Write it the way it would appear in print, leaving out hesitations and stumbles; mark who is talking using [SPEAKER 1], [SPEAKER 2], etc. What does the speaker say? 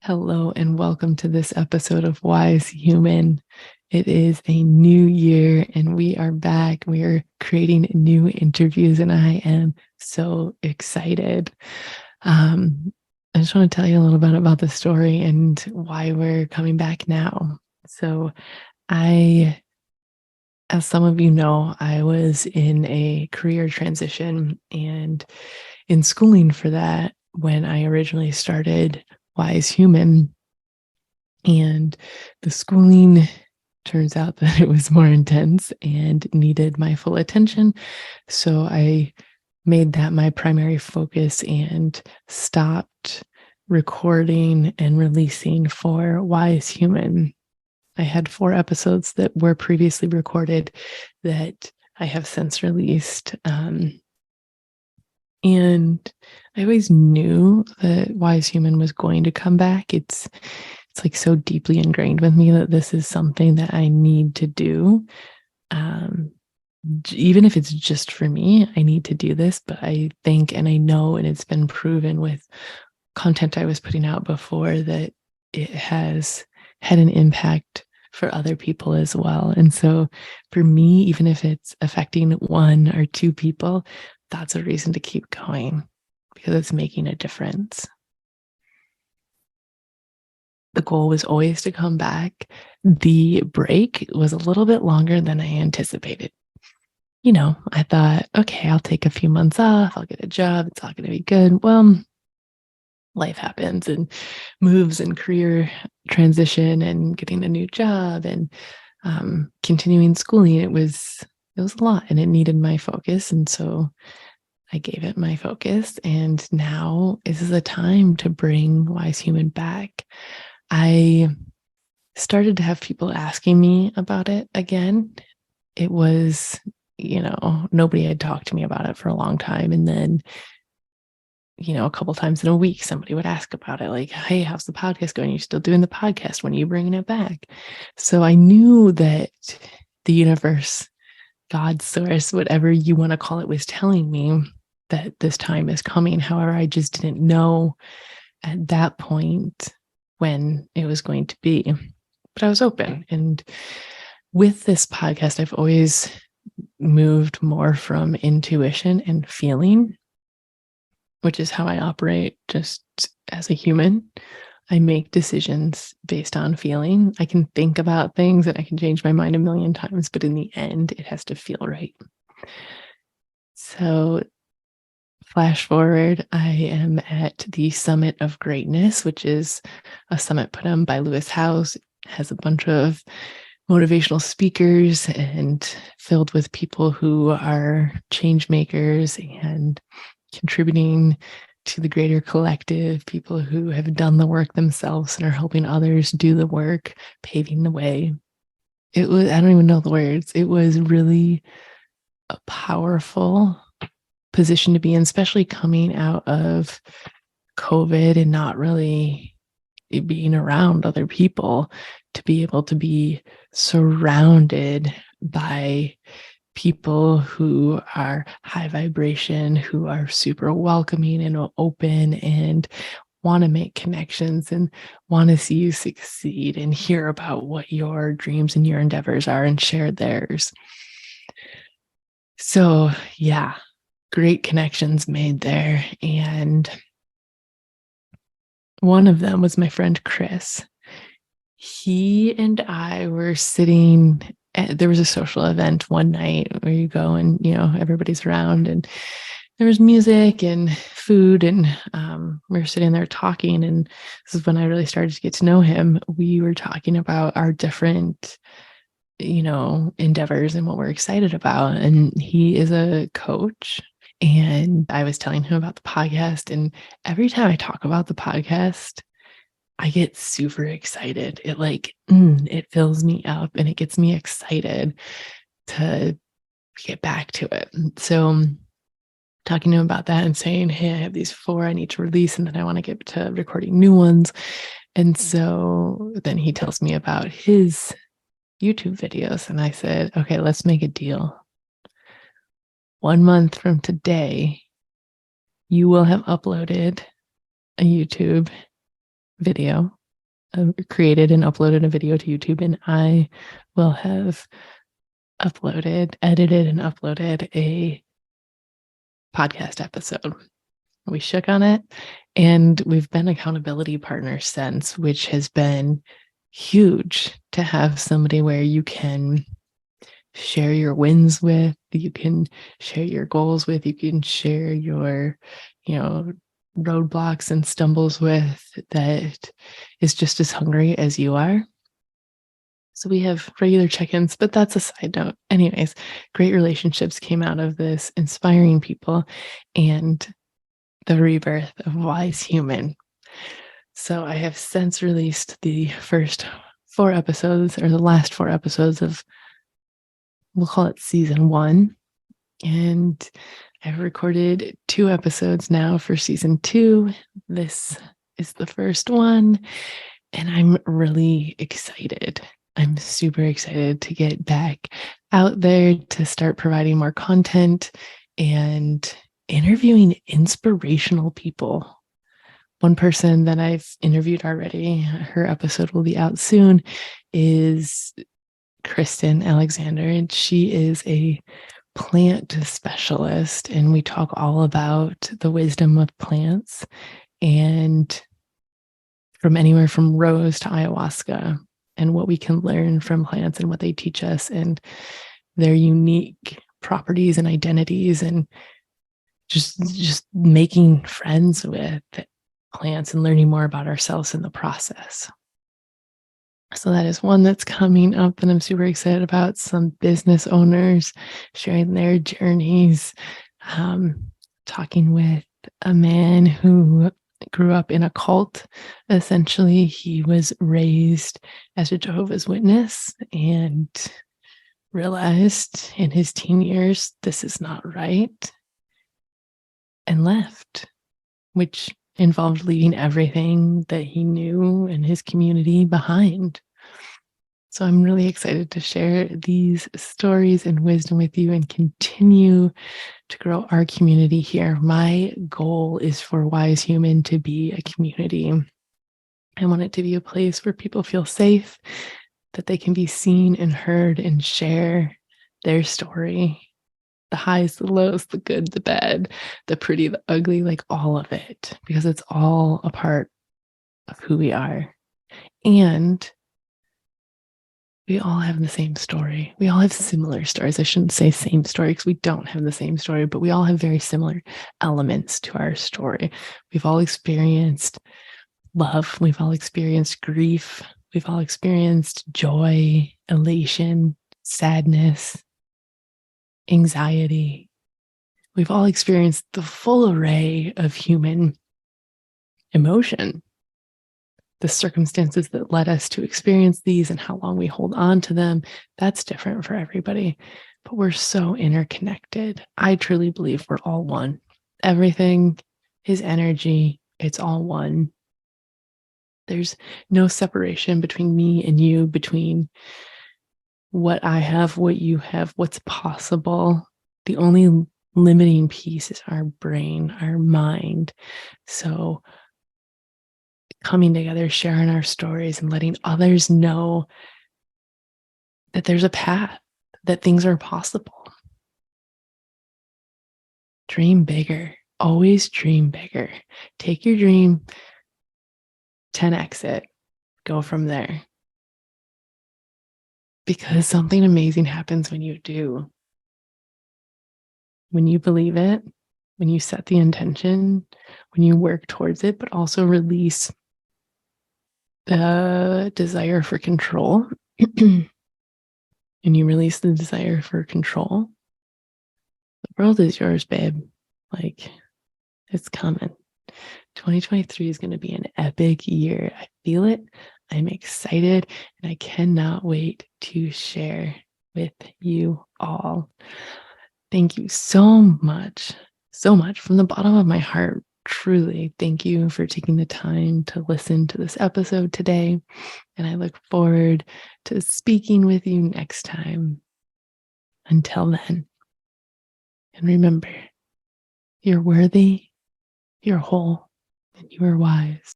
[SPEAKER 1] Hello and welcome to this episode of Wise Human. It is a new year and we are back. We are creating new interviews and I am so excited. I just want to tell you a little bit about the story and why we're coming back now. So I, as some of you know, I was in a career transition and in schooling for that when I originally started Wise Human. And the schooling turns out that it was more intense and needed my full attention. So I made that my primary focus and stopped recording and releasing for Wise Human. I had 4 episodes that were previously recorded that I have since released. And I always knew that Wise Human was going to come back. It's like so deeply ingrained with me that this is something that I need to do. Um, Even if it's just for me, I need to do this. But I think, and I know, and it's been proven with content I was putting out before that it has had an impact for other people as well. And so for me, even if it's affecting 1 or 2 people, that's a reason to keep going because it's making a difference. The goal was always to come back. The break was a little bit longer than I anticipated. I thought, okay, I'll take a few months off. I'll get a job. It's all going to be good. Well, life happens and moves and career transition and getting a new job and continuing schooling. It was a lot and it needed my focus. And so I gave it my focus. And now is the time to bring Wise Human back. I started to have people asking me about it again. It was, nobody had talked to me about it for a long time. And then, a couple times in a week, somebody would ask about it, like, hey, how's the podcast going? You're still doing the podcast. When are you bringing it back? So I knew that the universe, God, source, whatever you want to call it, was telling me that this time is coming. However, I just didn't know at that point when it was going to be. But I was open. And with this podcast, I've always moved more from intuition and feeling, which is how I operate just as a human. I make decisions based on feeling. I can think about things and I can change my mind a million times, but in the end, it has to feel right. So, flash forward, I am at the Summit of Greatness, which is a summit put on by Lewis Howes. It has a bunch of motivational speakers and filled with people who are change makers and contributing to the greater collective, people who have done the work themselves and are helping others do the work, paving the way. I don't even know the words. It was really a powerful position to be in, especially coming out of COVID and not really being around other people, to be able to be surrounded by people who are high vibration, who are super welcoming and open and want to make connections and want to see you succeed and hear about what your dreams and your endeavors are and share theirs. So, yeah, great connections made there. And one of them was my friend Chris. He and I were sitting there was a social event one night where you go and, everybody's around and there was music and food and we were sitting there talking. And this is when I really started to get to know him. We were talking about our different, endeavors and what we're excited about. And he is a coach. And I was telling him about the podcast. And every time I talk about the podcast, I get super excited. It fills me up and it gets me excited to get back to it. So talking to him about that and saying, hey, I have these 4 I need to release and then I want to get to recording new ones. And so then he tells me about his YouTube videos. And I said, okay, let's make a deal. 1 month from today, you will have uploaded a YouTube video, created and uploaded a video to YouTube, and I will have edited and uploaded a podcast episode. We shook on it, and we've been accountability partners since, which has been huge to have somebody where you can share your wins with, you can share your goals with, you can share your, roadblocks and stumbles with, that is just as hungry as you are. So we have regular check-ins, but that's a side note. Anyways, great relationships came out of this, inspiring people, and the rebirth of Wise Human. So I have since released the first 4 episodes, or the last 4 episodes of, we'll call it season 1. And I've recorded 2 episodes now for season 2. This is the first one, and I'm really excited. I'm super excited to get back out there, to start providing more content and interviewing inspirational people. One person that I've interviewed already, her episode will be out soon, is Kristen Alexander, and she is a plant specialist, and we talk all about the wisdom of plants, and from anywhere from rose to ayahuasca, and what we can learn from plants and what they teach us, and their unique properties and identities, and just making friends with plants and learning more about ourselves in the process. So that is one that's coming up, and I'm super excited about. Some business owners sharing their journeys, talking with a man who grew up in a cult. Essentially, he was raised as a Jehovah's Witness and realized in his teen years, this is not right, and left, which involved leaving everything that he knew and his community behind. So I'm really excited to share these stories and wisdom with you and continue to grow our community here. My goal is for Wise Human to be a community. I want it to be a place where people feel safe, that they can be seen and heard and share their story, the highs, the lows, the good, the bad, the pretty, the ugly, like all of it, because it's all a part of who we are. And we all have the same story. We all have similar stories. I shouldn't say same story, because we don't have the same story, but we all have very similar elements to our story. We've all experienced love. We've all experienced grief. We've all experienced joy, elation, sadness, anxiety. We've all experienced the full array of human emotion. The circumstances that led us to experience these and how long we hold on to them, that's different for everybody. But we're so interconnected. I truly believe we're all one. Everything is energy. It's all one. There's no separation between me and you, between what I have, what you have, what's possible. The only limiting piece is our brain, our mind. So coming together, sharing our stories, and letting others know that there's a path, that things are possible. Dream bigger. Always dream bigger. Take your dream, 10x it, go from there. Because something amazing happens when you do. When you believe it, when you set the intention, when you work towards it, but also release the desire for control. And you release the desire for control, the world is yours, babe. Like, it's coming. 2023 is going to be an epic year. I feel it. I'm excited, and I cannot wait to share with you all. Thank you so much from the bottom of my heart. Truly, thank you for taking the time to listen to this episode today. And I look forward to speaking with you next time. Until then, and remember, you're worthy, you're whole, and you are wise.